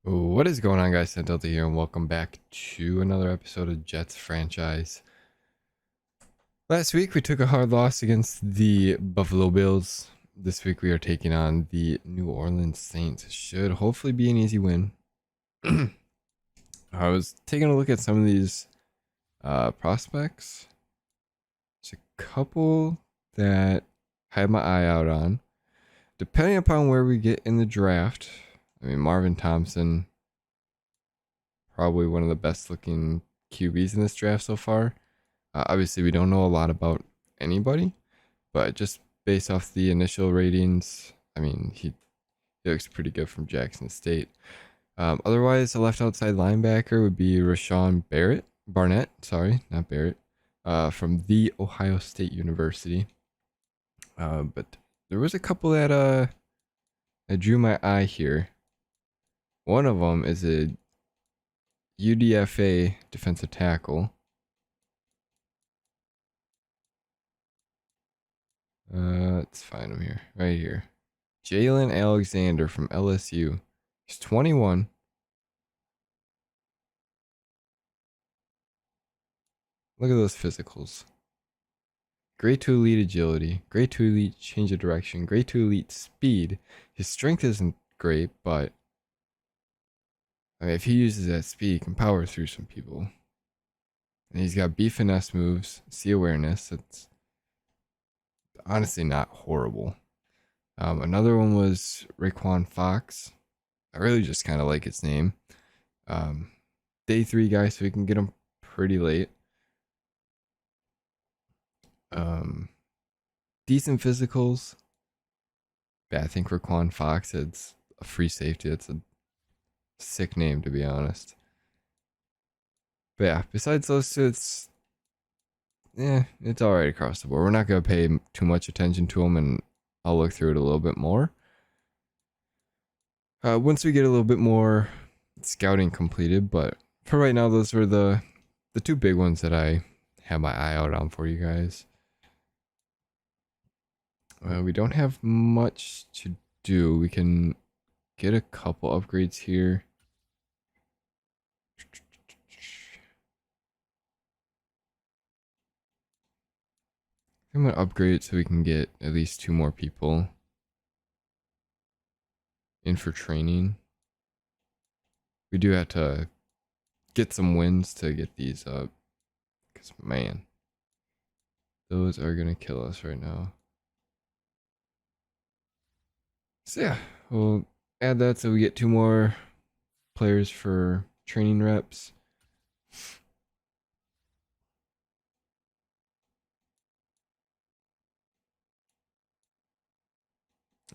What is going on, guys? Delta here, and welcome back to another episode of Jets franchise. Last week, we took a hard loss against the Buffalo Bills. This week, we are taking on the New Orleans Saints. It should hopefully be an easy win. I was taking a look at some of these prospects. There's a couple that I had my eye out on. Depending upon where we get in the draft, I mean, Marvin Thompson, probably one of the best looking QBs in this draft so far. Obviously, we don't know a lot about anybody, but just based off the initial ratings, I mean, he looks pretty good from Jackson State. Otherwise, a left outside linebacker would be Rashawn Barnett, sorry, not Barrett, from the Ohio State University. But there was a couple that drew my eye here. One of them is a UDFA defensive tackle. Let's find him here, right here. Jalen Alexander from LSU. He's 21. Look at those physicals. Great to elite agility. Great to elite change of direction. Great to elite speed. His strength isn't great, but I mean, if he uses that speed, he can power through some people. And he's got B finesse moves, C awareness. It's honestly not horrible. Another one was Raekwon Fox. I really just kind of like his name. Day 3 guy, so we can get him pretty late. Decent physicals. Yeah, I think Raekwon Fox, it's a free safety. It's a sick name, to be honest. But yeah, besides those two, it's all right across the board. We're not gonna pay too much attention to them, and I'll look through it a little bit more. Once we get a little bit more scouting completed, but for right now, those were the two big ones that I have my eye out on for you guys. We don't have much to do. We can get a couple upgrades here. I'm gonna upgrade it so we can get at least 2 more people in for training. We do have to get some wins to get these up. Because, man, those are gonna kill us right now. So yeah, we'll add that so we get 2 more players for training reps.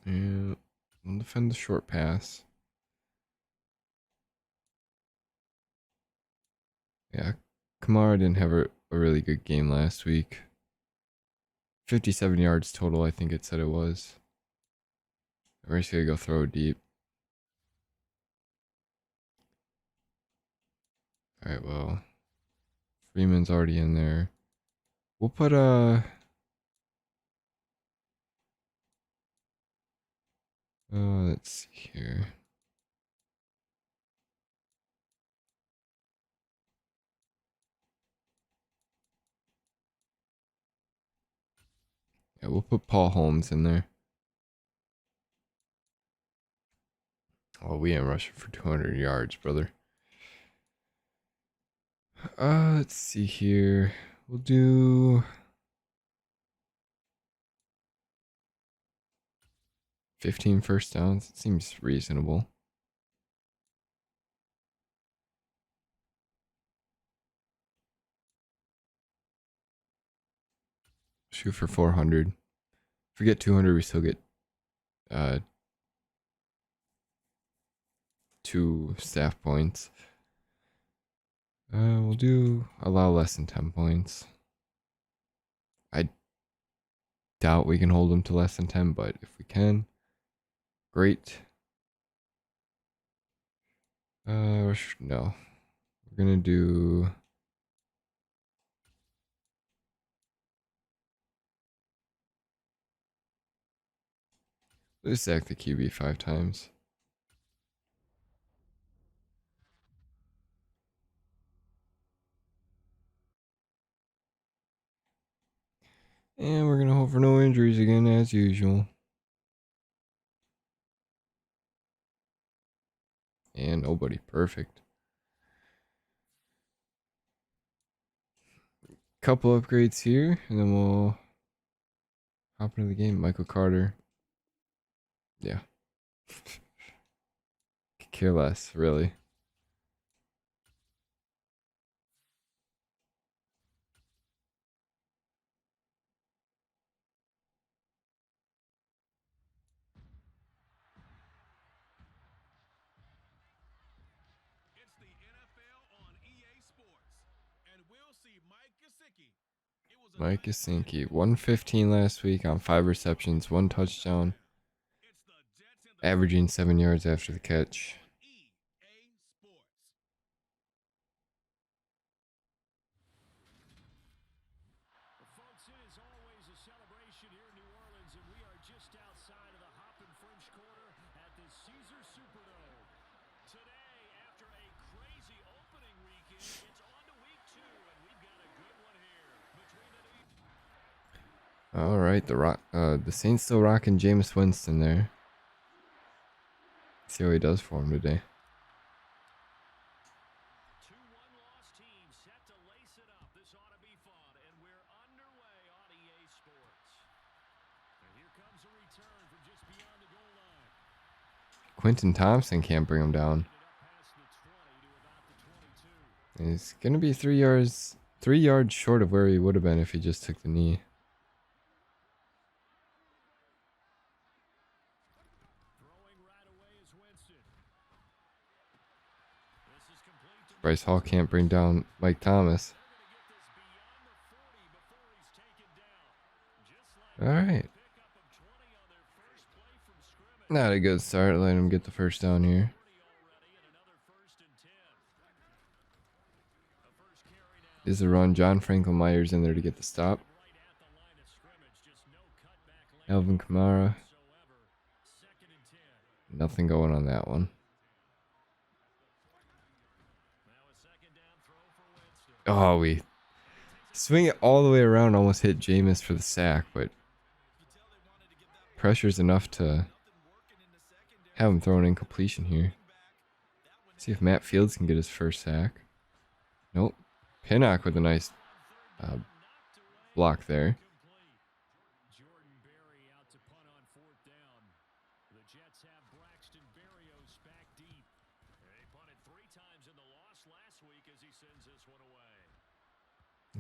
And we'll defend the short pass. Yeah, Kamara didn't have a really good game last week. 57 yards total, I think it said it was. We're just gonna go throw deep. Alright, well, Freeman's already in there. We'll put let's see here. Yeah, we'll put Paul Holmes in there. Oh, we ain't rushing for 200 yards, brother. Let's see here. We'll do 15 first downs. It seems reasonable. Shoot for 400. If we get 200, we still get uh 2 staff points. We'll do allow less than 10 points. I doubt we can hold them to less than 10, but if we can, great. No. We're gonna do let's sack the QB 5 times. And we're going to hope for no injuries again, as usual. And nobody. Perfect. Couple upgrades here, and then we'll hop into the game. Michael Carter. Yeah. Could care less, really. Mike Gesicki, 115 last week on 5 receptions, 1 touchdown, averaging 7 yards after the catch. All right, the Saints still rocking Jameis Winston there. See how he does for him today. Quentin Thompson can't bring him down. He's gonna be 3 yards short of where he would have been if he just took the knee. Bryce Hall can't bring down Mike Thomas. All right. Not a good start. Letting him get the first down here. Is a run. John Franklin Myers in there to get the stop. Alvin Kamara. Nothing going on that one. Oh, we swing it all the way around. Almost hit Jameis for the sack, but pressure's enough to have him throw an incompletion here. See if Matt Fields can get his first sack. Nope. Pinnock with a nice block there.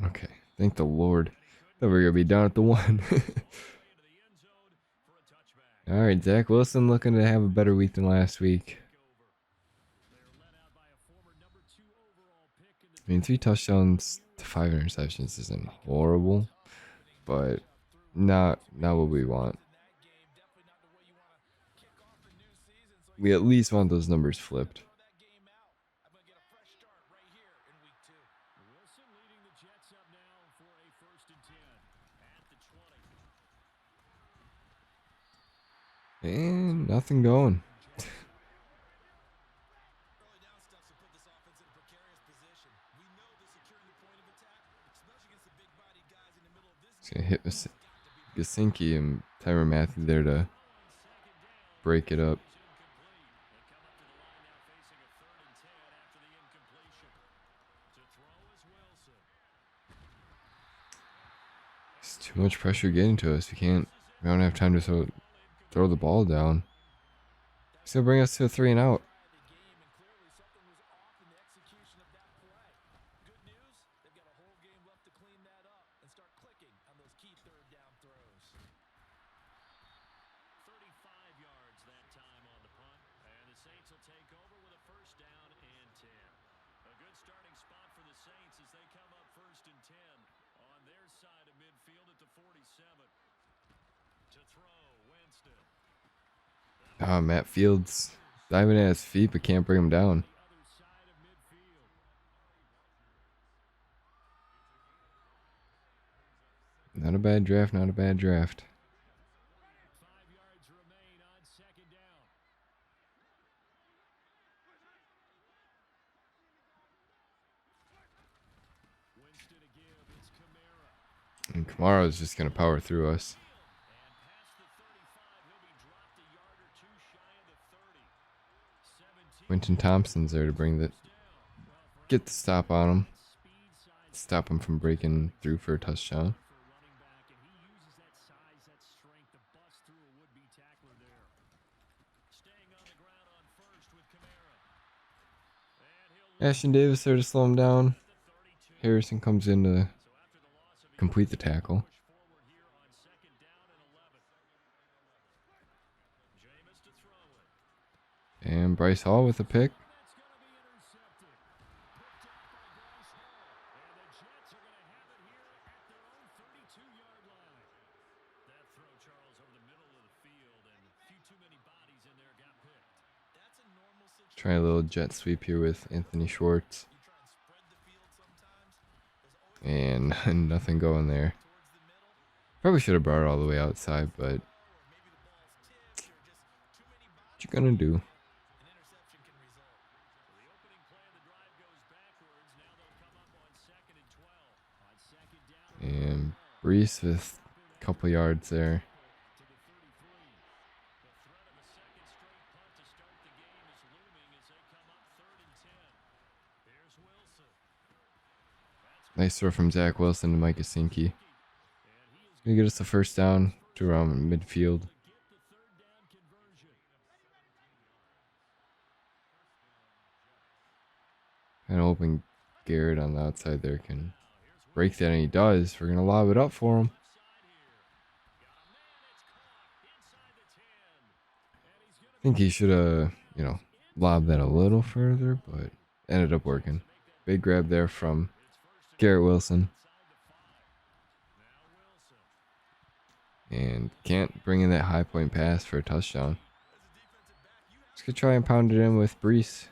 Okay, thank the Lord that we're going to be down at the 1. All right, Zach Wilson looking to have a better week than last week. I mean, 3 touchdowns to 5 interceptions isn't horrible, but not what we want. We at least want those numbers flipped. And nothing going. It's gonna hit Gesicki and Tyrann Mathieu there to break it up. It's too much pressure getting to us. We don't have time to throw the ball down. It's gonna bring us to a 3 and out. Matt Fields diving at his feet but can't bring him down. Not a bad draft, not a bad draft. And Kamara's just going to power through us. Winton Thompson's there to get the stop on him. Stop him from breaking through for a touchdown. Ashton Davis there to slow him down. Harrison comes in to complete the tackle. And Bryce Hall with a pick. Try a little jet sweep here with Anthony Schwartz. And nothing going there. Probably should have brought it all the way outside, but what you gonna do? And Brees with a couple yards there. Nice throw from Zach Wilson to Mike Gesicki. Gonna get us the first down to around midfield. Kind of hoping Garrett on the outside there can break that, and he does. We're gonna lob it up for him. I think he should have, lobbed that a little further, but ended up working. Big grab there from Garrett Wilson. And can't bring in that high point pass for a touchdown. Just gonna try and pound it in with Brees.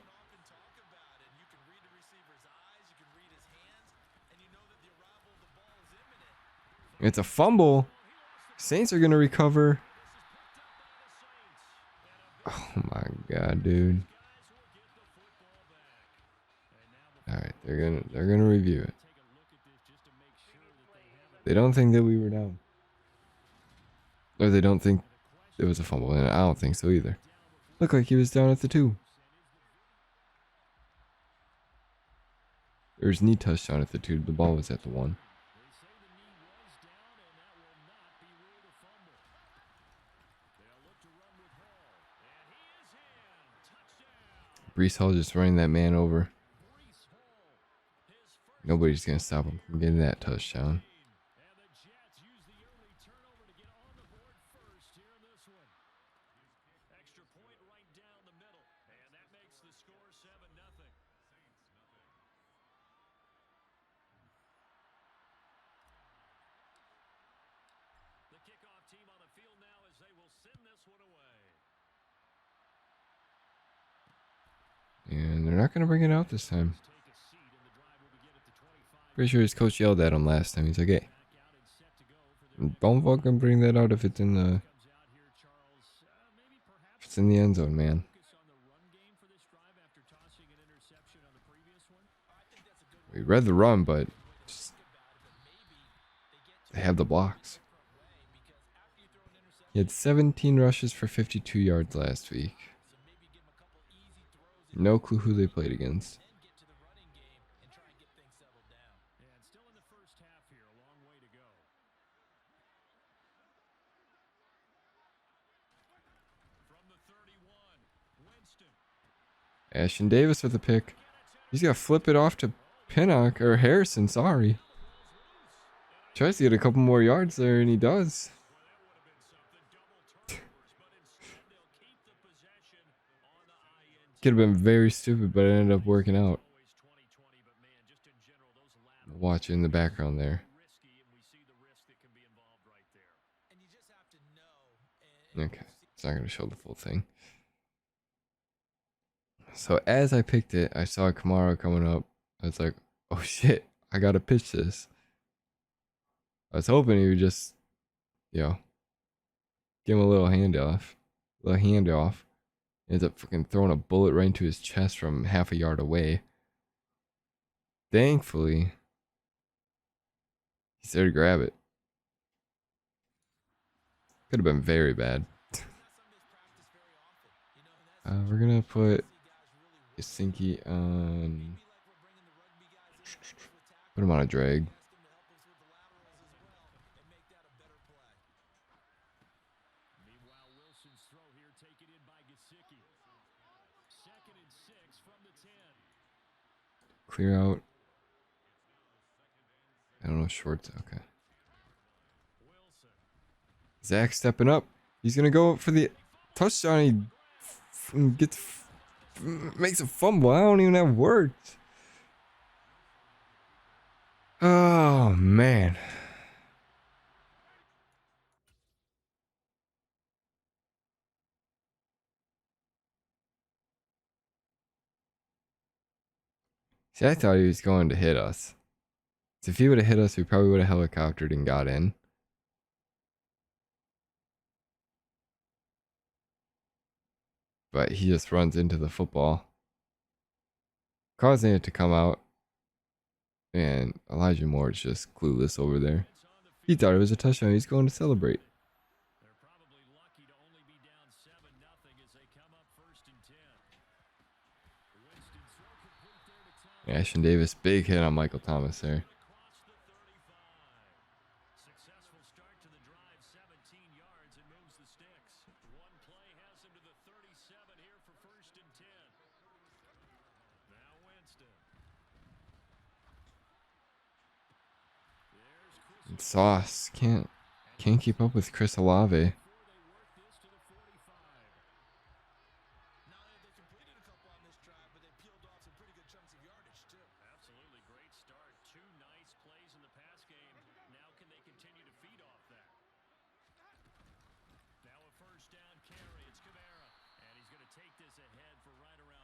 It's a fumble. Saints are gonna recover. Oh my god, dude. Alright, they're gonna review it. They don't think that we were down. Or they don't think it was a fumble, and I don't think so either. Looked like he was down at the 2. There was knee touchdown at the 2. The ball was at the 1. Brees Hall just running that man over. Nobody's going to stop him from getting that touchdown. And they're not going to bring it out this time. Pretty sure his coach yelled at him last time. He's like, hey, don't fucking bring that out if it's in the end zone, man. We read the run, but they have the blocks. He had 17 rushes for 52 yards last week. No clue who they played against. Ashton Davis with a pick. He's got to flip it off to Pinnock, or Harrison, sorry. Tries to get a couple more yards there, and he does. Could have been very stupid, but it ended up working out. Watch it in the background there. Okay, it's not going to show the full thing. So as I picked it, I saw Kamara coming up. I was like, oh shit, I got to pitch this. I was hoping he would just, give him a little handoff. Ends up fucking throwing a bullet right into his chest from half a yard away. Thankfully, he's there to grab it. Could have been very bad. We're gonna put Yasinki on. Put him on a drag. Clear out. I don't know, shorts. Okay. Zach stepping up. He's gonna go for the touchdown. He makes a fumble. I don't even have words. Oh man. See, I thought he was going to hit us. So if he would have hit us, we probably would have helicoptered and got in. But he just runs into the football, causing it to come out. And Elijah Moore is just clueless over there. He thought it was a touchdown. He's going to celebrate. Ashton Davis, big hit on Michael Thomas there. And Sauce can't keep up with Chris Olave.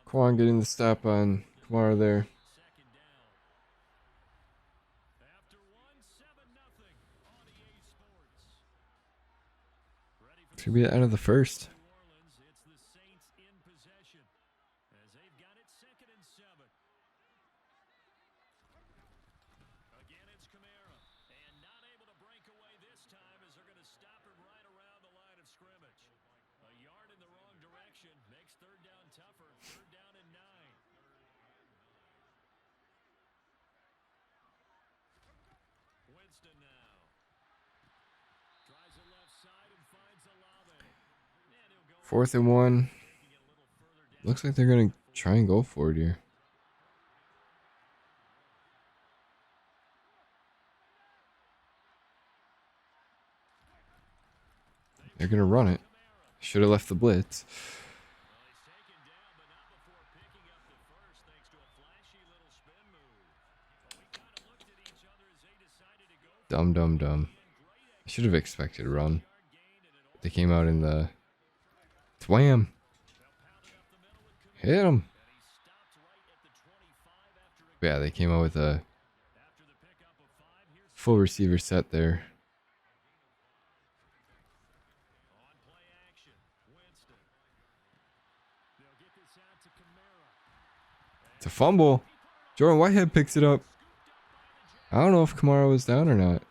Quan getting the stop on Kamara there. It's gonna be the end of the first. Fourth and 1. Looks like they're gonna try and go for it here. They're gonna run it. Should have left the blitz. Dumb. I should have expected a run. They came out in the Wham! Hit him! Yeah, they came out with a full receiver set there. It's a fumble. Jordan Whitehead picks it up. I don't know if Kamara was down or not.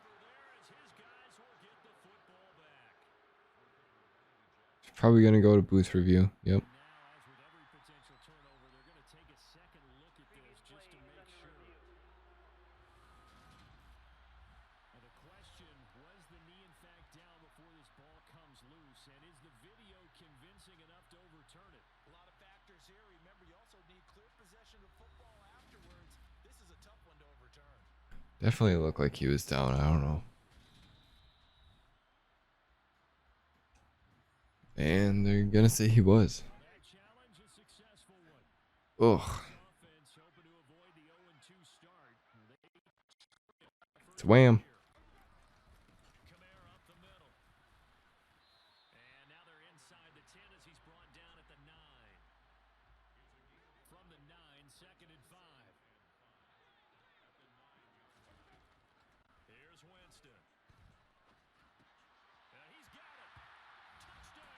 Probably gonna go to booth review. Yep. Definitely looked like he was down. I don't know. And they're gonna say he was. Ugh. It's Wham.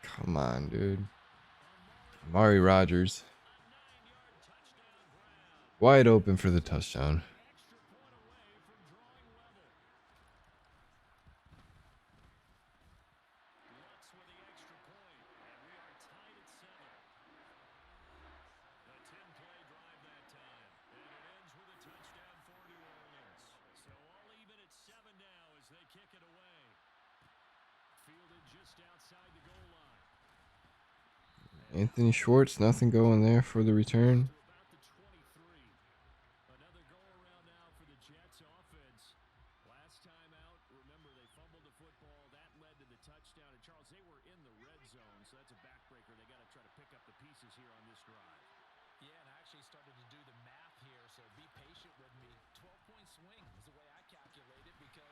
Come on, dude. Amari Rogers. Wide open for the touchdown. Anthony Schwartz, nothing going there for the return. Another go around now for the Jets offense. Last time out, remember they fumbled the football. That led to the touchdown. And Charles, they were in the red zone, so that's a backbreaker. They got to try to pick up the pieces here on this drive. Yeah, and I actually started to do the math here, so be patient with me. 12-point swing is the way I calculate it because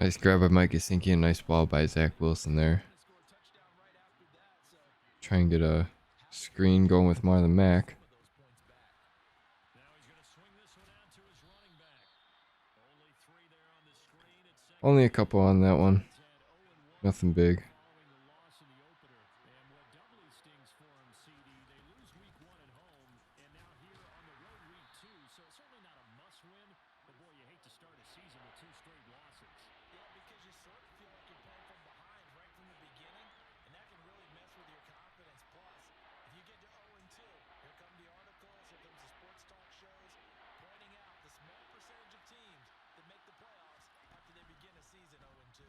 Nice grab by Mike Gesicki and nice ball by Zach Wilson there. score a touchdown right after that. So Try and get a screen going with Marlon Mack. some of those points back. Now he's going to swing this one out to his running back. Only 3 there on the screen. It's second Only a couple on that one. had 0-1 Nothing big. following the loss in the opener. And what doubly stings for him, CD, they lose week 1 at home, and now here on the road week 2. So certainly not a must-win, but boy, you hate to start a season with 2 straight losses. Yeah, because you sort of feel like you're playing from behind right from the beginning, and that can really mess with your confidence. Plus, if you get to 0-2, here come the articles, here comes the sports talk shows, pointing out the small percentage of teams that make the playoffs after they begin a season 0-2.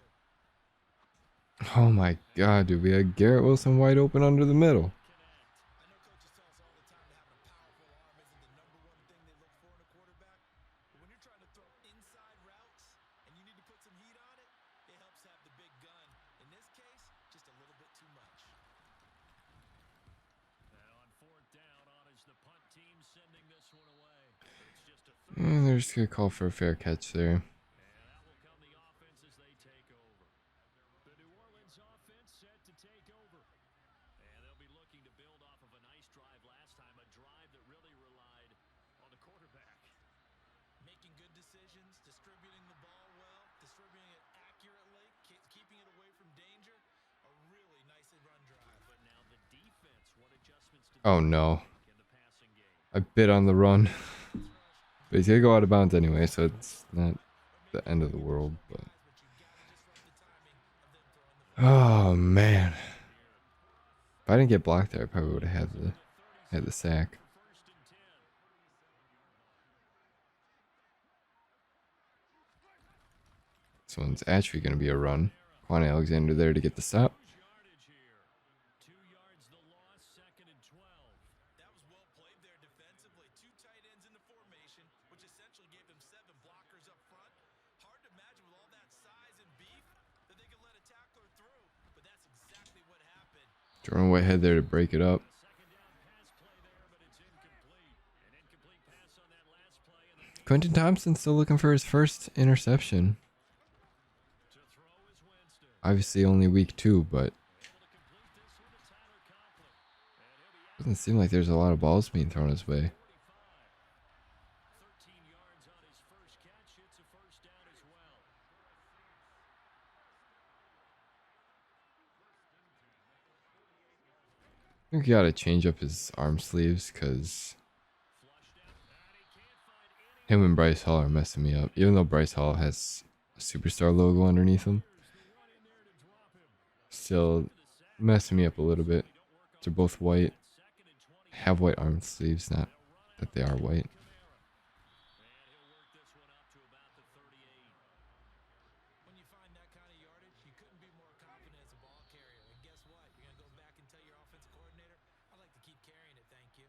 Oh my god, dude. We had Garrett Wilson wide open under the middle. I know coaches tell us all the time that having a powerful arm isn't the number one thing they look for in a quarterback. But when you're trying to throw inside routes and you need to put some heat on it, it helps have the big gun. In this case, just a little bit too much. Now on 4th down, on is the punt team sending this one away. It's just a And they're just going to call for a fair catch there. And that will come the offense as they take over. The New Orleans offense set to take over. And they'll be looking to build off of a nice drive last time, a drive that really relied on the quarterback. Making good decisions, distributing the ball well, distributing it accurately, keeping it away from danger. A really nicely run drive. But now the defense, what adjustments did Oh they no. make in the passing game? I bit on the run. But he's going to go out of bounds anyway, so it's not the end of the world. But oh man. If I didn't get blocked there, I probably would have had the sack. First and 10. This one's actually going to be a run. Quan Alexander there to get the stop. Yardage here. 2 yards the loss, 2nd and 12. That was well played there defensively. 2 tight ends in the formation, which essentially gave them 7 blockers up front. Hard to imagine with all that size and beef that they could let a tackler through, but that's exactly what happened. Jordan Whitehead there to break it up. Second down pass play there, but it's incomplete. An incomplete pass on that last play, and then Quentin Thompson still looking for his first interception. to throw is Winston. Obviously only week 2, but Able to complete this one to Tyler Conklin. And he'll be out doesn't seem like there's a lot of balls being thrown his way. 45. 13 yards on his first catch. It's a first down as well. I think he got to change up his arm sleeves because Flushed out, and he can't find any. him and Bryce Hall are messing me up. Even though Bryce Hall has a superstar logo underneath him, They run in there to drop him. still messing me up a little bit. They're both white, 2nd and 20. have white arm sleeves, not that they are white. Kamara. And he'll work this one up to about the 38. When you find that kind of yardage, you couldn't be more confident as a ball carrier. And guess what? You're going to go back and tell your offensive coordinator, I'd like to keep carrying it, thank you.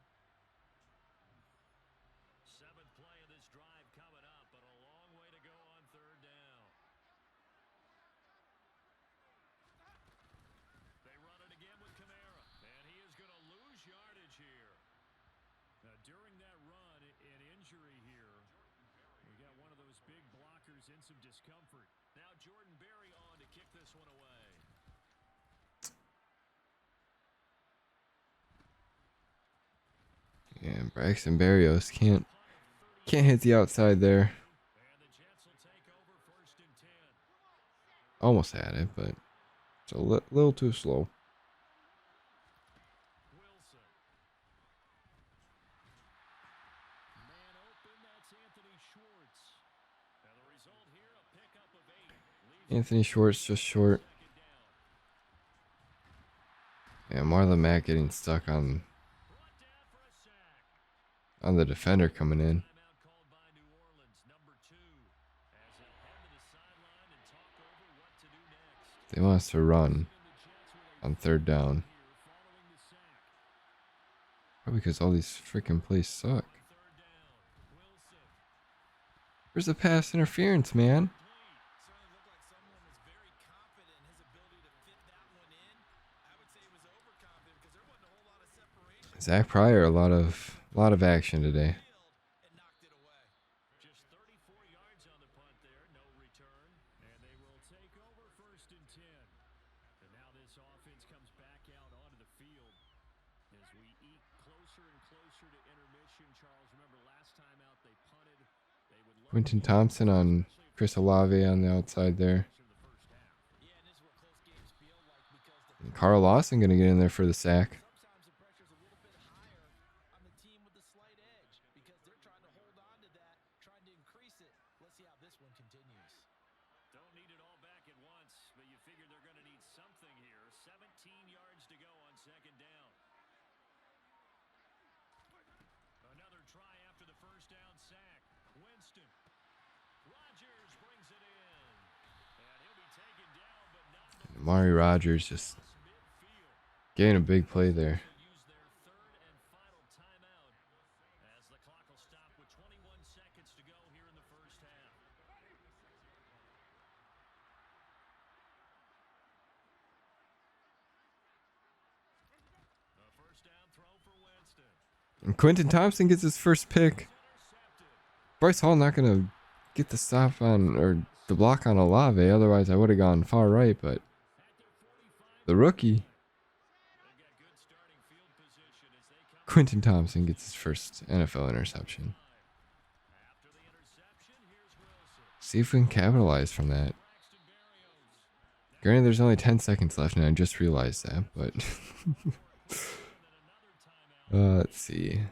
7th play of this drive coming up, but a long way to go on 3rd down. They run it again with Kamara, and he is going to lose yardage here. Now, during that run, an injury here. We got one of those big blockers in some discomfort. Now Jordan Berry on to kick this one away. And Braxton Berrios can't hit the outside there. And the Jets will take over 1st and 10. Almost had it, but it's a little too slow. Wilson. Man open, that's Anthony Schwartz. And the result here, a pickup of 8. Leaves Anthony Schwartz just short. 2nd down. Yeah, Marlon Mack getting stuck on Brought down for a sack. the defender coming in. Timeout called by New Orleans, number 2. As they'll head to the sideline and talk over what to do next. They want us to run. In the Jets on third down. Probably because all these freaking plays suck. Where's the pass interference, man? Certainly looked like someone was very confident in his ability to fit that one in. I would say he was overconfident because there wasn't a whole lot of separation. Zach Pryor, a lot of action today. And knocked it away. Just 34 yards on the punt there, no return. And they will take over 1st and 10. And now this offense comes back out onto the field as we eke closer and closer to intermission. Charles, remember last time out they punted. They would look Quentin Thompson on Chris Olave on the outside there. for the first half. Yeah, and this is what close games feel like because the And Carl Lawson going to get in there for the sack. sometimes the pressure's a little bit higher on the team with the slight edge because they're trying to hold on to that, trying to increase it. Let's see how this one continues. Don't need it all back at once, but you figure they're going to need something here. 17 yards to go on 2nd down. Another try after the first down sack. Winston. Rodgers brings it in. And he'll be taken down, but not Amari Rogers just midfield. getting a big play there. Use their 3rd and final timeout as the clock will stop with 21 seconds to go here in the first half. A first down throw for Winston. And Quentin Thompson gets his first pick. Intercepted. Bryce Hall not going to get the stop on, or the block on Olave. Otherwise, I would have gone far right. But the rookie, They've got good starting field position as they come Quentin Thompson, gets his first NFL interception. after the interception. Here's Wilson. See if we can capitalize from that. Braxton Berrios. Granted, there's only 10 seconds left, and I just realized that. But And then another timeout. let's see. We'll see.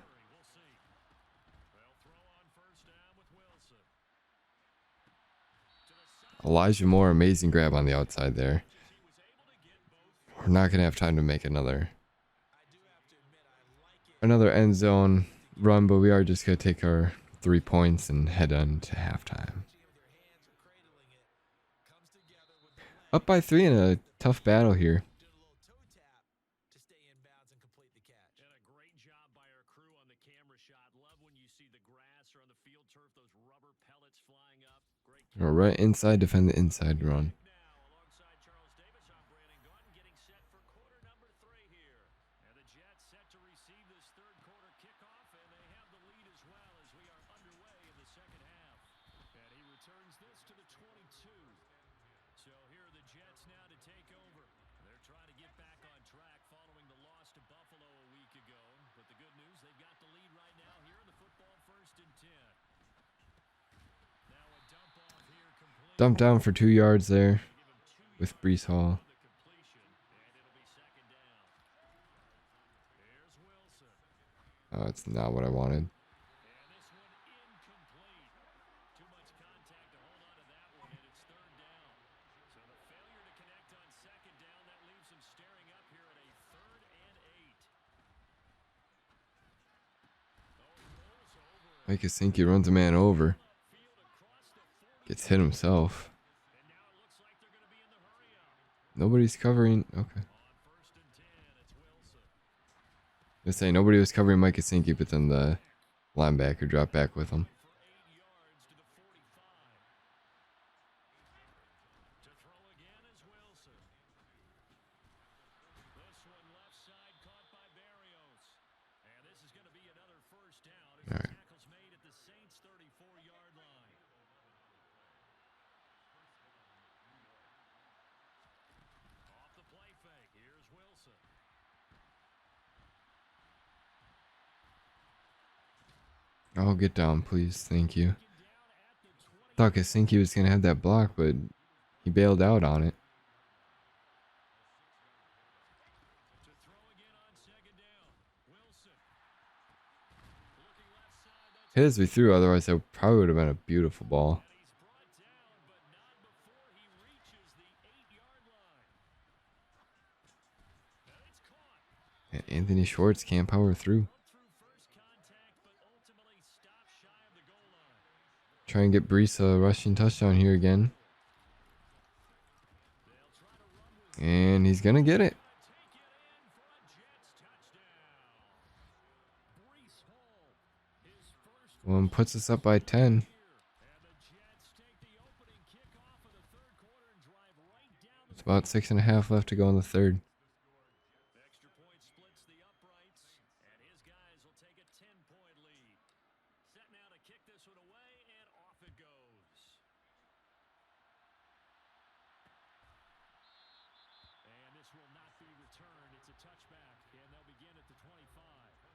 They'll throw on first down with Wilson. To the side. Elijah Moore, amazing grab on the outside there. He was able to get both. We're not going to have time to make another I do have to admit, I like it. another end zone run, but we are just going to take our 3 points and head on to halftime. With their hands or cradling it, comes together with the leg, Up by 3 in a tough battle here. did a little toe tap to stay in bounds and complete the catch. And a great job by our crew on the camera shot. Love when you see the grass or on the field turf, those rubber pellets flying up. Great All right, inside, defend the inside run. now alongside Charles Davis. I'm Brandon Gaudin getting set for quarter number 3 here. And the Jets set to receive this 3rd quarter kickoff, and they have the lead as well as we are underway in the 2nd half. And he returns this to the 22. So here are the Jets now to take over. They're trying to get back on track following the loss to Buffalo a week ago. But the good news, they've got the lead right now here in the football 1st and 10. Now a dump off here complete. Dump down for 2 yards there Give him 2 with Brees Hall. the completion, and it'll be 2nd down. Here's Wilson. Oh, it's not what I wanted. And this one incomplete. Too much contact to hold on to that one, and it's 3rd down. So the failure to connect on 2nd down, that leaves him staring up here at a 3rd and 8. Oh, he rolls over. Mike Yasinski runs a man over. Field across the 40, Gets hit himself. and now it looks like they're going to be in the hurry-up. Nobody's covering. Okay. On 1st and 10, it's Wilson. I say nobody was covering Mike Yasinski, but then the linebacker dropped back with him. For 8 yards to the 45. To throw again is Wilson. This one left side caught by Berrios. And this is going to be another first down as the All right. tackle's made at the Saints' 34-yard line. Off the play fake, here's Wilson. Oh, get down, please. Thank you. Down at the 20. Thought Yasinski was going to have that block, but he bailed out on it. To throw again on 2nd down. Wilson. Looking left side, that's Hit as we threw, otherwise that probably would have been a beautiful ball. and he's brought down, but not before he reaches the 8-yard line. And it's caught. And Anthony Schwartz can't power through. Through first contact, but ultimately stopped shy of the goal line. Try and get Brees a rushing touchdown here again. They'll try to run with And he's going to get it. 2. One puts us up by 10. And the Jets take the opening kickoff of the third quarter and drive right down the It's about 6.5 left to go in the third. extra point splits the uprights, and his guys will take a 10-point lead. Set now to kick this one away, and off it goes. And this will not be returned. It's a touchback, and they'll begin at the 25.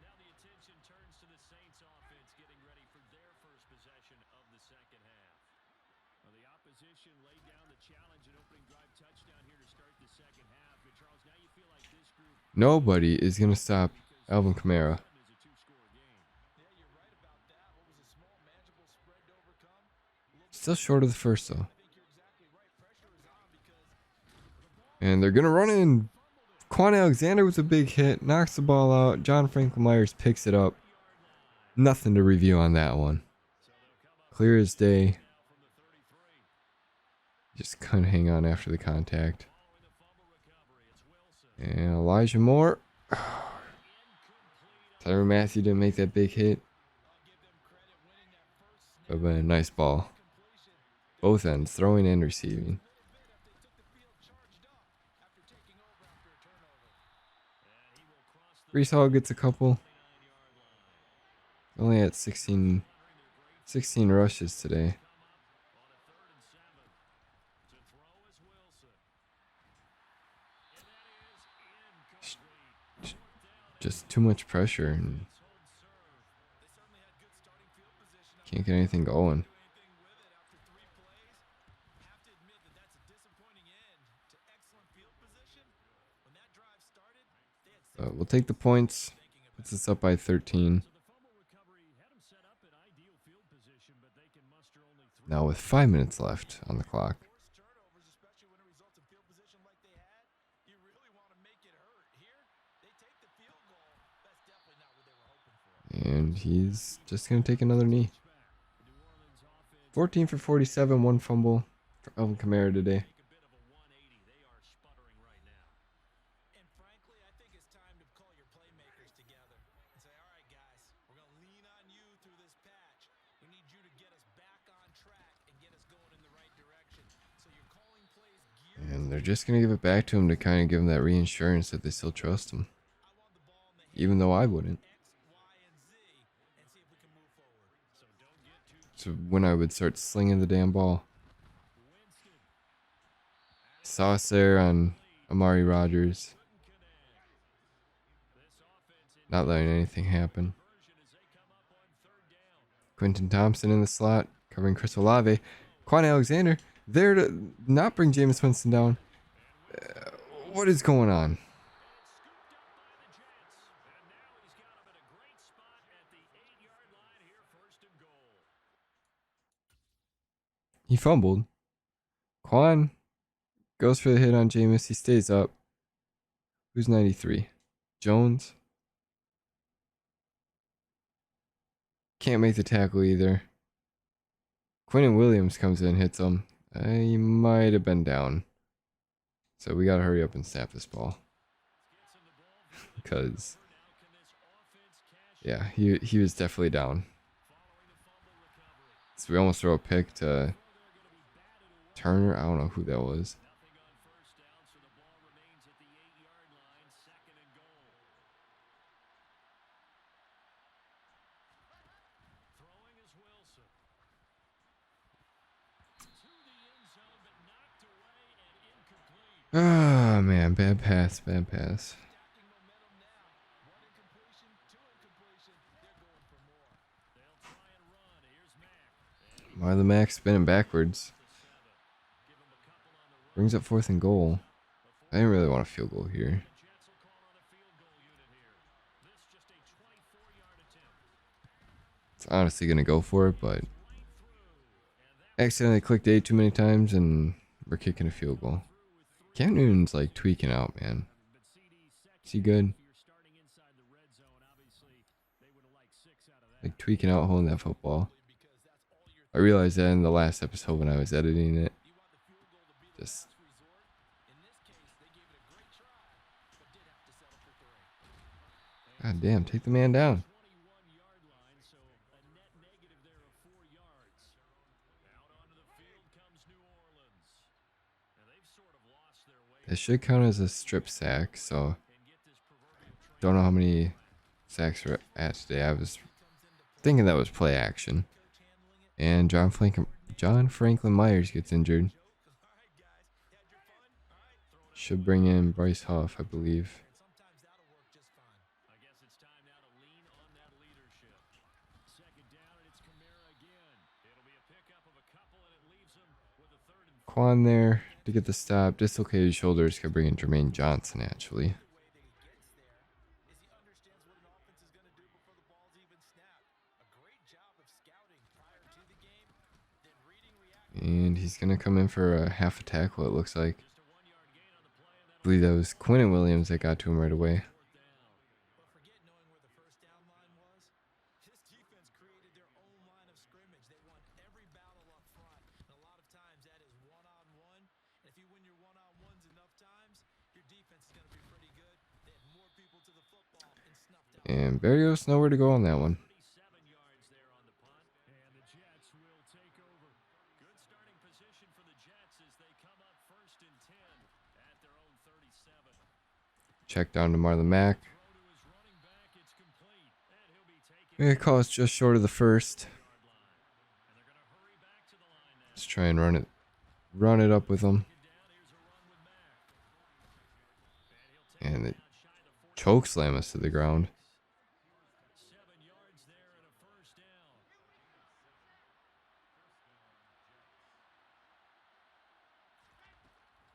Now the attention turns to the Saints offense getting ready for their first possession of the second half. Well, the opposition laid down the challenge and opening drive touchdown here to start the second half. But Charles, now you feel like this group Nobody is going to stop Alvin Kamara. is a two-score game. Yeah, you're right about that. What was a small, manageable spread to overcome? Still short of the first, though. I think you're exactly right. Pressure is on because And they're going to run in. Quan Alexander with a big hit. Knocks the ball out. John Franklin Myers picks it up. Nothing to review on that one. Clear as day. Just couldn't hang on after the contact. And Elijah Moore. Tyrann Mathieu didn't make that big hit. But a nice ball. Both ends, throwing and receiving. Brees Hall gets a couple. Only at 16 rushes today. Just too much pressure and can't get anything going. But we'll take the points. Puts us up by 13. Now with 5 minutes left on the clock. turnovers, especially when it results in field position like they had, you really want to make it hurt. Here, they take the field goal. That's definitely not what they were hoping for. And he's just going to take another knee. 14 for 47, one fumble for Alvin Kamara today. And frankly, I think it's time to call your playmakers together and say, all right, guys, we're going to lean on you through this patch. We need you to get us back on track and get us going in the right direction. So you're calling plays geared. And they're just going to give it back to him to kind of give him that reassurance that they still trust him. I want the ball in the hands Even though I wouldn't. X, Y, and Z and see if we can move forward. So don't get too So when I would start slinging the damn ball. Sauce there on Amari Rodgers. Not letting anything happen. Quentin Thompson in the slot, covering Chris Olave. Quan Alexander there to not bring Jameis Winston down. What is going on? He fumbled. Quan goes for the hit on Jameis. He stays up. Who's 93? Jones. Can't make the tackle either. Quentin Williams comes in, hits him. He might have been down. So we gotta hurry up and snap this ball. Because, yeah, he was definitely down. So we almost throw a pick to Turner. I don't know who that was. Ah, man, bad pass, bad pass. Why the Mac spinning backwards? Brings up 4th and goal. I didn't really want a field goal here. It's honestly gonna go for it, but accidentally clicked A too many times and we're kicking a field goal. Cam Newton's like tweaking out, man. Is he good? Like tweaking out holding that football. I realized that in the last episode when I was editing it. Just God damn, take the man down. That should count as a strip sack, so don't know how many sacks we're at today. I was thinking that was play action. And John Franklin Myers gets injured. Should bring in Bryce Huff, I believe. Sometimes that'll work just fine. I guess it's time now to lean on that leadership. Second down, and it's Kamara again. It'll be a pickup of a couple, and it leaves him with a third and Quan there to get the stop. Dislocated shoulders could bring in Jermaine Johnson, actually. The way that he gets there is he understands what an offense is going to do before the ball's even snapped. A great job of scouting prior to the game, then reading, reacting. And he's going to come in for a half a tackle, it looks like. I believe that was Quinnen Williams that got to him right away. But forget knowing where the first down line was. This defense created their own line of scrimmage. They won every battle up front. And a lot of times that is one-on-one. And if you win your one-on-ones enough times, your defense is going to be pretty good. They had more people to the football and snuffed out. And Berrios nowhere to go on that one. 37 yards there on the punt, and the Jets will take over. Good starting position for the Jets as they come up first and 10 at their own 37. Check down to Marlon Mack. Throw to his running back, it's complete, and he'll be taking We're gonna call it just short of the first. and they're going to hurry back to the line now. Let's try and run it up with him. Down, here's a run with Mack. And he'll take And it it down shy of the 40. choke slam us to the ground. 7 yards there and a first down.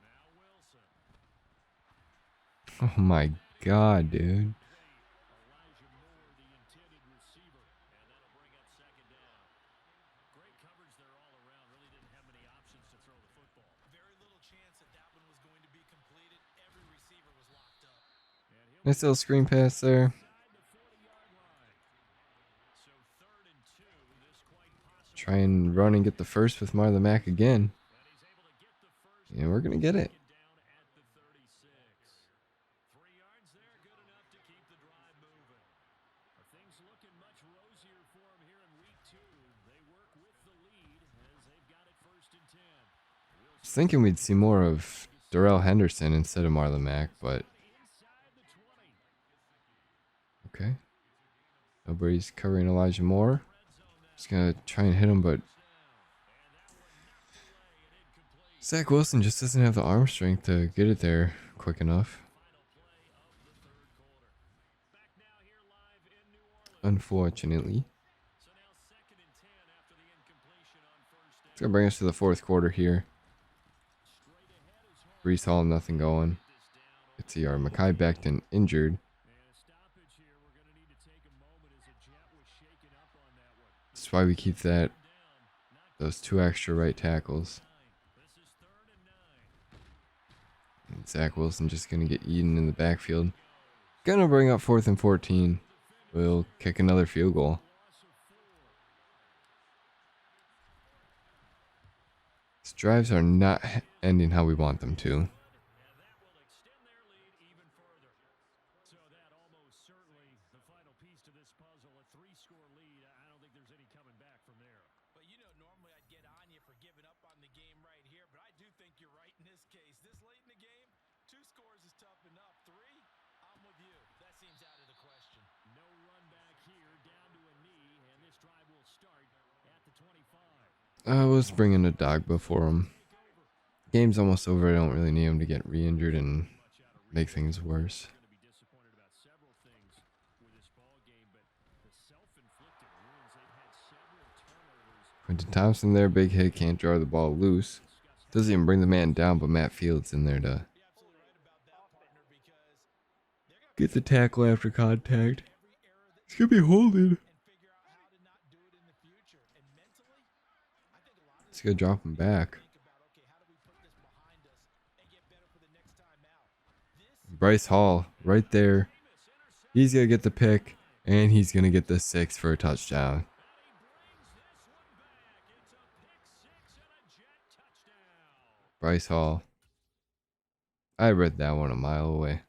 Now Wilson. Oh my god, dude. Elijah Moore, the intended receiver, and that'll bring up second down. Great coverage there all around. Really didn't have many options to throw the football. Very little chance that that one was going to be completed. Every receiver was locked up. And he'll Nice little screen pass there. inside the 40-yard line. So 3rd and 2. This quite possibly. Try and run and get the first with Marlon Mack again. And he's able to get the first. And we're gonna get it. Down at the 36. 3 yards there, good enough to keep the drive moving. Are things looking much rosier for him here in week 2? They work with the lead as they've got it first and 10. Was thinking we'd see more of Darrell Henderson instead of Marlon Mack, but Inside the 20. okay. Nobody's covering Elijah Moore. Just gonna try and hit him, but Zach Wilson just doesn't have the arm strength to get it there quick enough. Back now here live in New Orleans. Unfortunately. So now 2nd and 10 after the incompletion on first It's down. gonna bring us to the fourth quarter here. Straight ahead is Hall. Brees Hall, nothing going. It's our Mekhi Becton injured. And a stoppage here. We're going to need to take a moment as a Jet was shaken up on that one. That's why we keep that Down. Not those two extra right tackles. 9. This is 3rd and 9. And Zach Wilson just gonna get eaten in the backfield. Gonna bring up 4th and 14. We'll kick another field goal. Loss of 4. These drives are not ending how we want them to. And that will extend their lead even further. So that almost certainly the final piece to this puzzle. A 3-score lead. I don't think there's any coming back from there. But you know, normally I'd get on you for giving up on the game right here, but I do think you're right in this case. This late in the game, 2 scores is tough enough. 3, I'm with you. That seems out of the question. No run back here, down to a knee, and this drive will start at the 25. Let's bring in a dog before him. Game's almost over. I don't really need him to get re-injured and make things worse. Going to be disappointed about several things with this ball game, but the self-inflicted wounds, they've had several turnovers. Quentin Thompson there, big hit, can't draw the ball loose. Doesn't even bring the man down, but Matt Fields in there to You're absolutely right about that, partner, because they're going to get the tackle after contact. every error that It's gonna be holding. and figure out how to not do it in the future. And mentally, I think a lot of It's gonna drop him back. think about, okay, how do we put this behind us and get better for the next time out? This Bryce Hall right there. He's gonna get the pick, and he's gonna get the 6 for a touchdown. Bryce Hall. I read that one a mile away.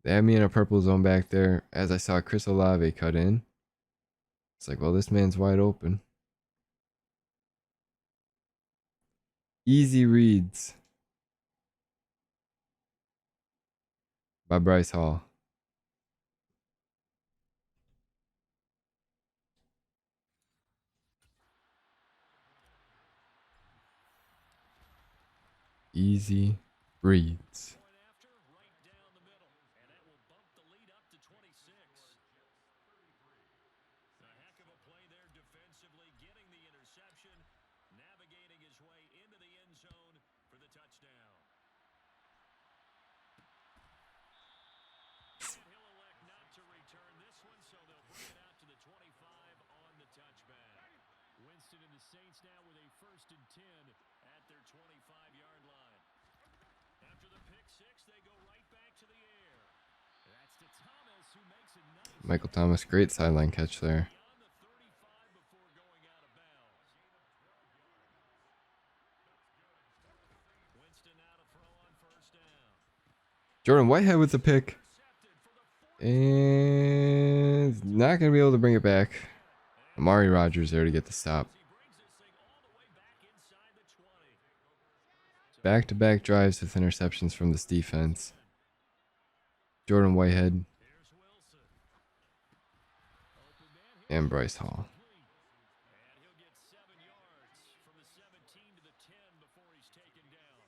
They had me in a purple zone back there as I saw Chris Olave cut in. It's like, well, this man's wide open. Easy reads by Bryce Hall. Easy reads. Point after, right down the middle. And that will bump the lead up to 26. A heck of a play there defensively, getting the interception, navigating his way into the end zone for the touchdown. And he'll elect not to return this one, so they'll bring it out to the 25 on the touchback. Winston and the Saints now with a 1st and 10 at their 25-yard line. After the pick six, they go right back to the air. That's to Thomas, who makes a nice Michael Thomas, great sideline catch there. beyond the 35 before going out of bounds. Winston now to throw on 1st down. Jordan Whitehead with the pick. And not going to be able to bring it back. Amari Rogers there to get the stop. He brings this thing all the way back inside the 20. Back-to-back drives with interceptions from this defense. Jordan Whitehead Here's Wilson. Open man, and Bryce Hall. and he'll get 7 yards from the 17 to the 10 before he's taken down.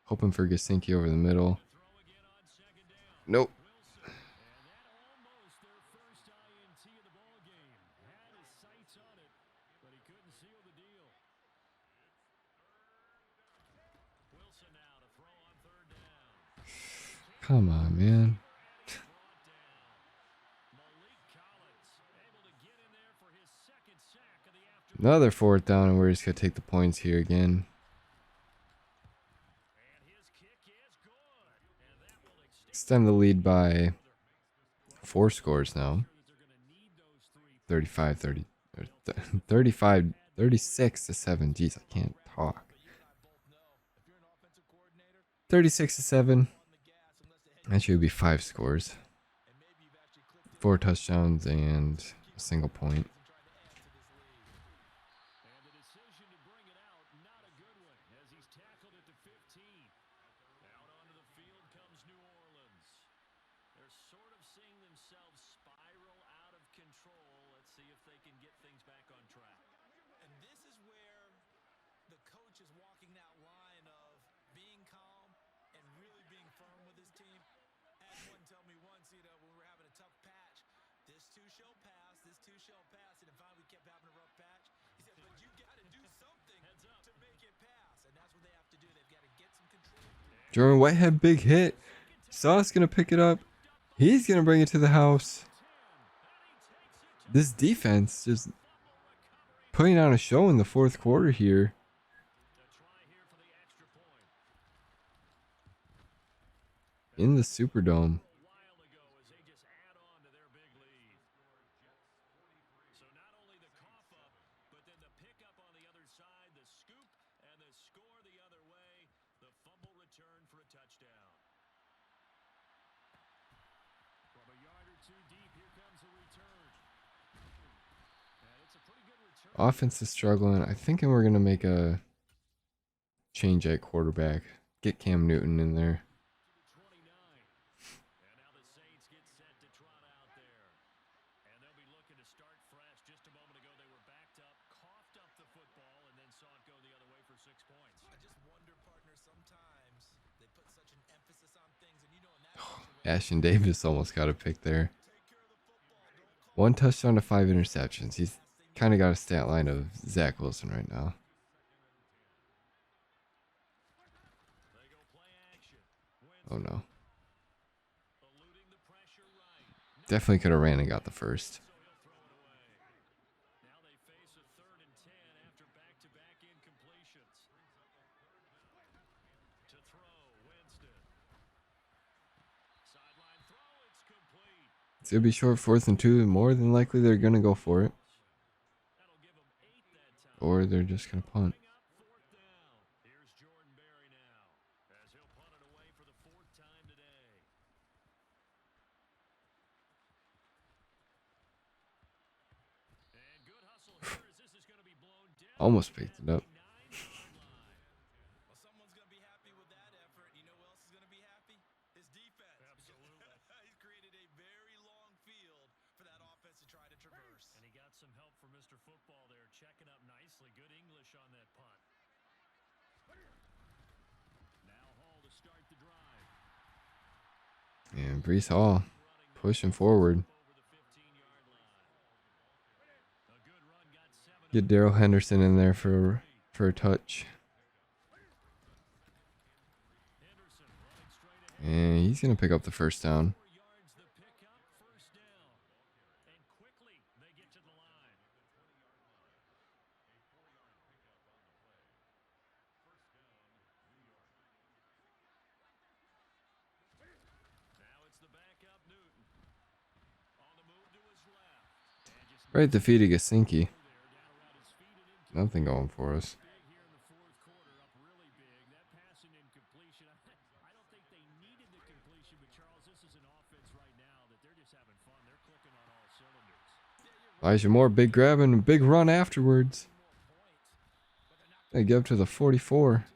Hoping for Gesicki over the middle. Throw again on 2nd down. Nope. Wilson. And that almost their first INT of the ball game. Had his sights on it, but he couldn't seal the deal. Wilson now to throw on 3rd down. Come on, man. Brought down. Malik Collins able to get in there for his 2nd sack of the afternoon. Another 4th down, and we're just going to take the points here again. And his kick is good. And that will Extend extend the lead by 4 scores now. that they're going to need those 3 36 to 7. Jeez, I can't talk. 36 to 7. That should be 5 scores. 4 touchdowns and a single point. And the decision to bring it out, not a good one, as he's tackled at the 15. Out onto the field comes New Orleans. They're sort of seeing themselves spiral out of control. Let's see if they can get things back on track. And this is where the coach is walking that line of being calm and really being firm with his team. I had one tell me once, when we were having a tough patch, this too shall pass, this too shall pass. And finally we kept having a rough patch. He said, but you got to do something to make it pass. And that's what they have to do. They've got to get some control. Jordan Whitehead, big hit. Sauce going to pick it up. He's going to bring it to the house. This defense just putting on a show in the 4th quarter here. To try here for the extra point. In the Superdome. A while ago as they just add on to their big lead. So not only the cough up, but then the pickup on the other side, the scoop, and the score the other way. The fumble return for a touchdown. From a yard or two deep, here comes a return. And it's a pretty good return. Offense is struggling. I think we're going to make a change at quarterback. Get Cam Newton in there. 29. And now the Saints get set to trot out there. And they'll be looking to start fresh. Just a moment ago, they were backed up, coughed up the football, and then saw it go the other way for 6 points. I just wonder, partner, sometimes they put such an emphasis on things. And in that situation, Ashton Davis almost got a pick there. 1 touchdown to 5 interceptions. He's kind of got a stat line of Zach Wilson right now. They go play action. Oh no. Eluding the pressure right. Definitely could have ran and got the first. So he'll throw it away. Now they face a 3rd and 10 after back-to-back incompletions. To throw, Winston. Sideline throw, it's complete. It's going to be short 4th and 2. More than likely they're going to go for it. That'll give them 8 that time. Or they're just going to punt. Coming up, 4th down. Here's Jordan Berry now, as he'll punt it away for the 4th time today. And good hustle here as this is going to be blown down. Almost picked it up. 9-yard line. Mr. Football there, checking up nicely. Good English on that punt. Now Hall to start the drive. And Brees Hall pushing forward. Over the 15-yard line. A good run, got 7. Get Daryl Henderson in there for a touch. Henderson running straight ahead. And he's going to pick up the first down. 4 yards the pickup, first down. And quickly they get to the line. Now it's the backup Newton. On the move to his left. And just Right at the feet of Gesicki. there, down around his feet and into Nothing going for us. big here in the fourth quarter, up really big. That passing incompletion, I don't think they needed the completion, but Charles, this is an offense right now that they're just having fun. They're clicking on all cylinders. Elijah Moore, big grab and a big run afterwards. They get up to the 44.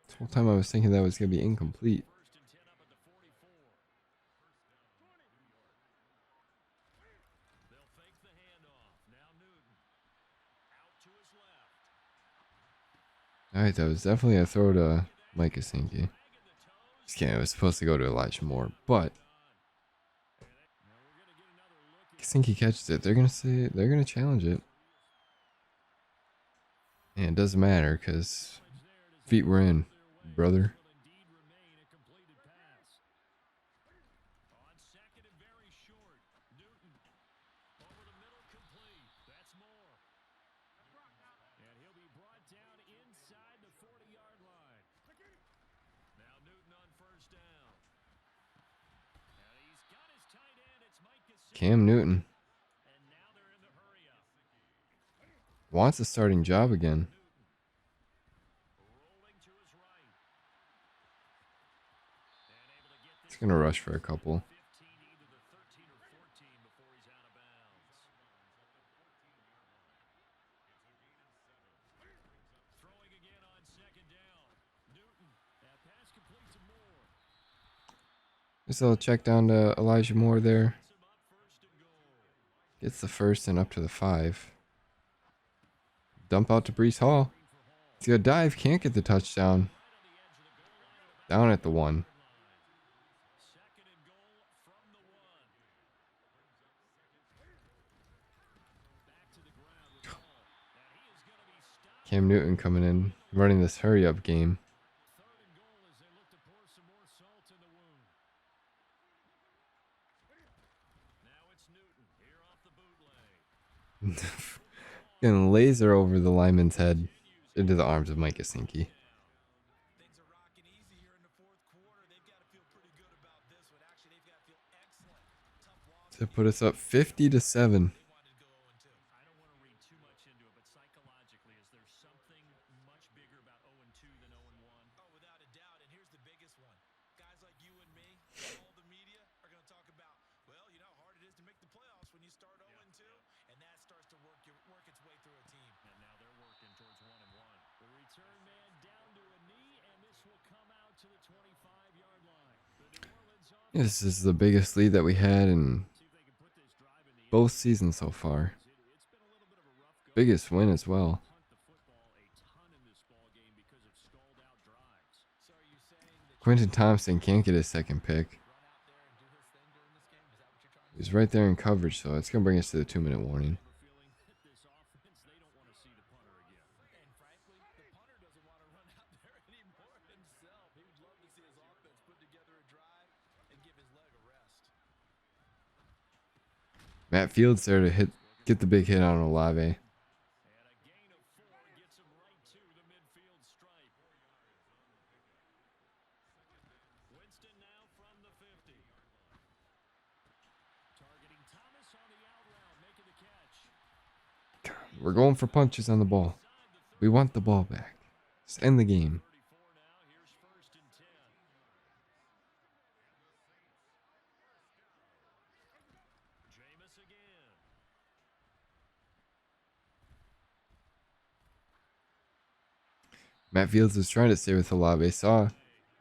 This whole time I was thinking that was going to be incomplete. First and 10 up at the 44. They'll fake the handoff. Now Newton. Out to his left. Alright, that was definitely a throw to Mike Gesicki. Bagging the toes. Just kidding, it was supposed to go to Elijah Moore. But Now we're going to get another look at Gesicki catches it. They're going to challenge it. And it doesn't matter because feet were in, brother. will indeed remain a completed pass. On second and very short, Newton over the middle, complete. That's more. And he'll be brought down inside the 40-yard line. Now Newton on first down. And he's got his tight end. It's Mike Gesicki. Cam Newton And now they're in the hurry-up. wants a starting job again. Rolling to his right. And able to get this He's going to rush for a couple. 15, either the 13 or 14 before he's out of bounds. Throwing again on second down. Newton. That pass complete to Moore. Just a little check down to Elijah Moore there. Sets him up first and goal. Gets the first and up to the 5. Dump out to Brees Hall. He's going to dive. Can't get the touchdown. Down at the 1. Second and goal from the 1. Back to the ground with Hall. And he is going to be stopped. Cam Newton coming in, running this hurry-up game. Third and goal as they look to pour some more salt in the wound. Now it's Newton here off the bootleg. Getting laser over the lineman's head into the arms of Mike Gesicki. Things are rocking easy here in the fourth quarter. They've got to feel pretty good about this one. Actually, they've got to feel excellent. Tough loss. To put us up 50-7. They wanted to go 0-2. I don't want to read too much into it, but psychologically, is there something much bigger about 0-2 than 0-1? Oh, without a doubt. And here's the biggest one. Guys like you and me, all the media are going to talk about, well, you know how hard it is to make the playoffs when you start 0-2, and that starts to work its way through a team. And now they're working towards 1-1. The return man down to a knee, and this will come out to the 25-yard line. The New Orleans offense, This is the biggest lead that we had in see if they can put this drive in the end. both seasons so far. It's been a little bit of a rough go. Biggest win as well. Punt the football a ton in this ball game because of stalled out drives. So are you saying that Quentin Thompson can't get his second pick. run out there and do his thing during this game? Is that what you're trying to He's right there in coverage, so it's going to bring us to the 2-minute warning. A feeling that this offense, they don't want to see the punter again. And frankly, the punter doesn't want to run out there anymore himself. He would love to see his offense put together a drive and give his leg a rest. Matt Fields there to get the big hit on Olave. And a gain of 4 gets him right to the midfield stripe. Winston now from the 50. Targeting Thomas on the out route, making the catch. We're going for punches on the ball. We want the ball back. Just end the game. 34 now, here's first and 10. Jameis again. Matt Fields was trying to stay with Olave. Saw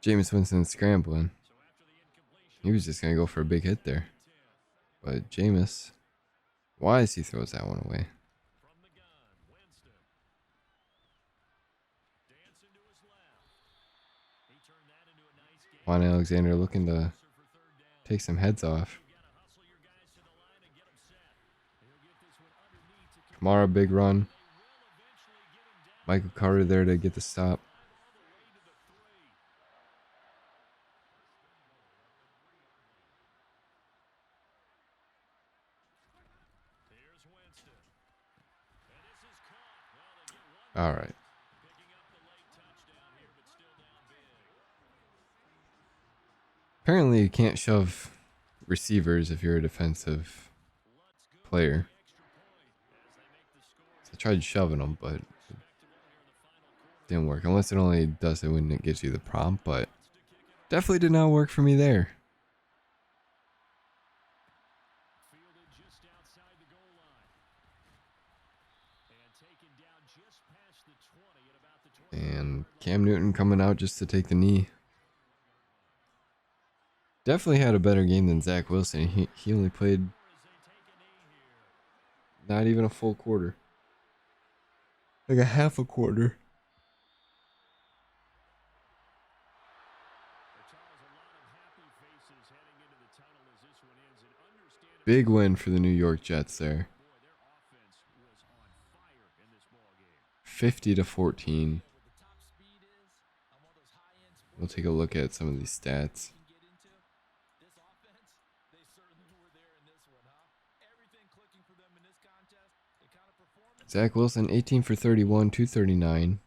Jameis Winston scrambling. So after the incompletion, He was just going to go for a big hit there. 10. But Jameis, wise, he throws that one away. From the gun, Winston. Dancing to his left. He turned that into a nice game. Quan Alexander looking to Closer for third down. take some heads off. You gotta hustle your guys to the line and get them set. He'll get this one underneath to Kamara, big run. They will eventually get him down. Michael Carter there to get the stop. All the way to the 3. Here's Winston. And this is caught. Well, they get one. All right. Picking up the late touchdown here, but still down big. Apparently, you can't shove receivers if you're a defensive Let's go player. extra point as they make the score So I tried shoving them, but it respectable here in the final quarter. didn't work. Unless it only does it when it gives you the prompt, but definitely did not work for me there. Fielded just outside the goal line. And taken down just past the 20 at about the 20. And Cam Newton coming out just to take the knee. Definitely had a better game than Zach Wilson. He only played As they take a knee here. not even a full quarter. Like a half a quarter. Charles, a lot of happy faces heading into the tunnel as this one ends. And understandably, Big win for the New York Jets there. boy, their offense was on fire in this ball game. 50-14. What the top speed is on one of those high-end sports We'll take a look at some of these stats. you can get into. This offense, they certainly were there in this one, huh? Everything clicking for them in this contest. The kind of performance Zach Wilson, 18 for 31, 239.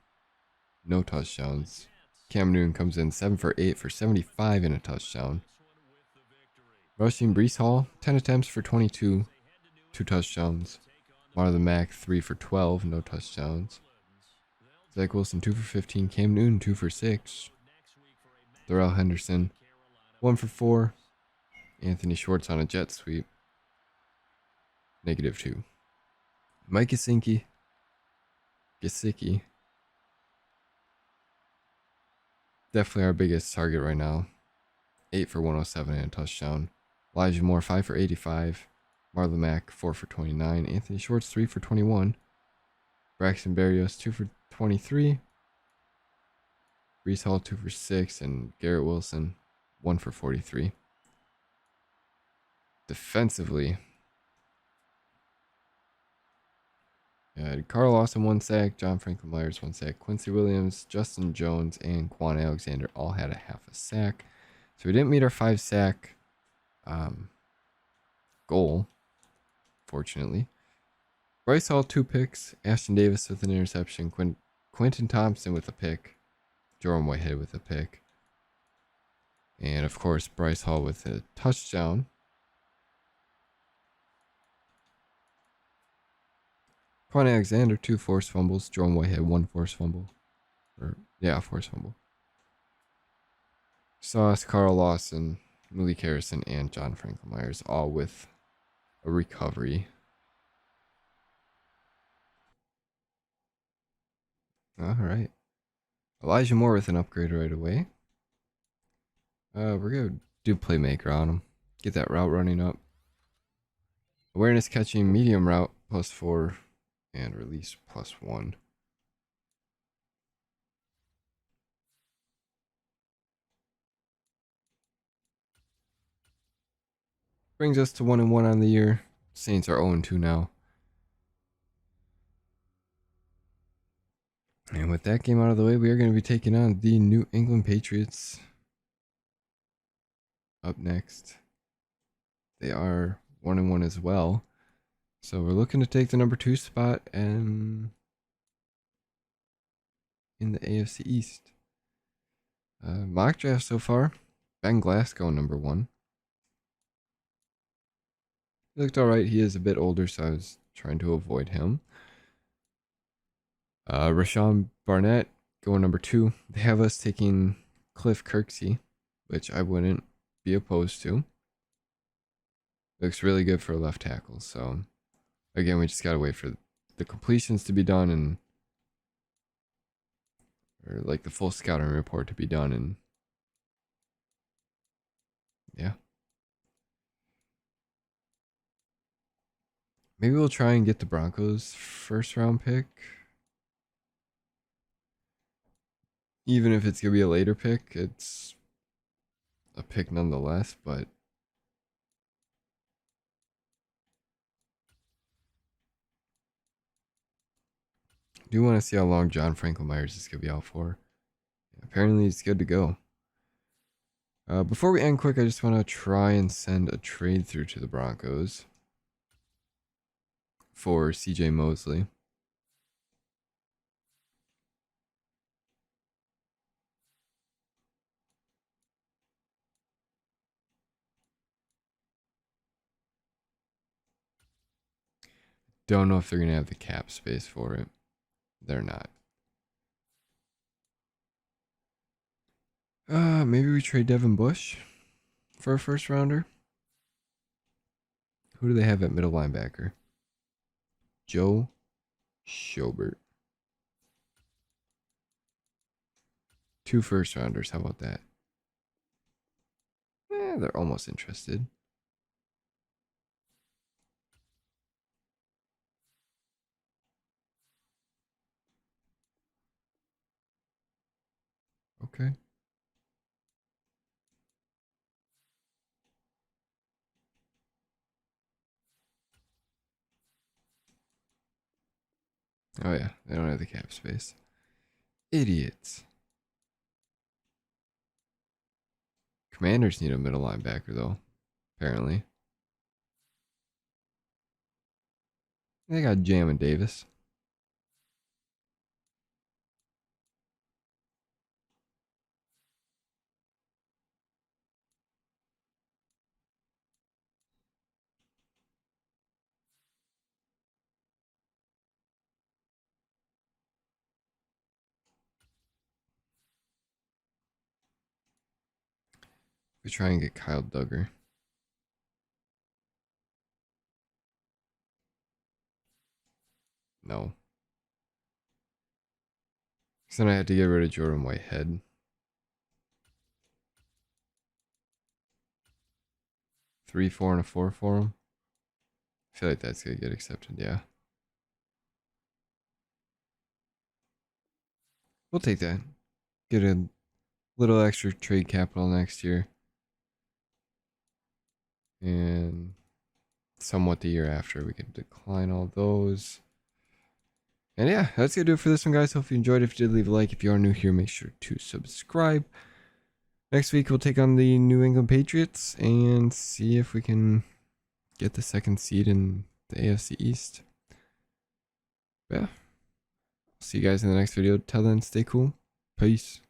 No touchdowns. Cam Newton comes in 7 for 8 for 75 and a touchdown. This one with the victory. Rushing Brees Hall, 10 attempts for 22, 2 touchdowns. Marlon Mack, 3 for 12, no touchdowns. Zach Wilson, 2 for 15. Cam Newton, 2 for 6. Darrell Henderson, 1 for 4. Anthony Schwartz on a jet sweep, -2. Mike Gesicki, definitely our biggest target right now. 8 for 107 and a touchdown. Elijah Moore, 5 for 85. Marlon Mack, 4 for 29. Anthony Schwartz, 3 for 21. Braxton Berrios, 2 for 23. Brees Hall, 2 for 6. And Garrett Wilson, 1 for 43. Defensively, Carl Lawson, 1 sack. John Franklin Myers, 1 sack. Quincy Williams, Justin Jones, and Quan Alexander all had a half a sack. So we didn't meet our 5 sack goal, fortunately. Bryce Hall, 2 picks. Ashton Davis with an interception. Quentin Thompson with a pick. Jerome Whitehead with a pick. And of course, Bryce Hall with a touchdown. Quan Alexander, 2 forced fumbles. Jerome Whitehead, 1 forced fumble. Forced fumble. Sauce, Carl Lawson, Malik Harrison, and John Franklin Myers, all with a recovery. All right. Elijah Moore with an upgrade right away. We're going to do playmaker on him. Get that route running up. Awareness catching, medium route, +4. And release, +1. Brings us to 1-1 on the year. Saints are 0-2 now. And with that game out of the way, we are going to be taking on the New England Patriots. Up next. They are 1-1 as well. So we're looking to take the number 2 spot and in the AFC East. Mock draft so far. Ben Glasgow, number 1. He looked alright. He is a bit older, so I was trying to avoid him. Rashawn Barnett going number 2. They have us taking Cliff Kirksey, which I wouldn't be opposed to. Looks really good for a left tackle, so again, we just gotta wait for the completions to be done or like the full scouting report to be done, and yeah. Maybe we'll try and get the Broncos first round pick. Even if it's going to be a later pick, it's a pick nonetheless, but I do want to see how long John Franklin Myers is going to be out for. Apparently, he's good to go. Before we end quick, I just want to try and send a trade through to the Broncos for CJ Mosley. Don't know if they're going to have the cap space for it. They're not. Maybe we trade Devin Bush for a first rounder. Who do they have at middle linebacker? Joe Schobert. 2 first rounders. How about that? They're almost interested. Okay. Oh yeah, they don't have the cap space. Idiots. Commanders need a middle linebacker though, apparently. They got Jamin Davis. We try and get Kyle Duggar. No. Because then I had to get rid of Jordan Whitehead. 3, 4, and a 4 for him. I feel like that's gonna get accepted, yeah. We'll take that. Get a little extra trade capital next year. And somewhat the year after, we can decline all those. And yeah, that's gonna do it for this one, guys. Hope you enjoyed. If you did, leave a like. If you are new here, make sure to subscribe. Next week, we'll take on the New England Patriots and see if we can get the 2nd seed in the AFC East. Yeah. See you guys in the next video. Till then, stay cool. Peace.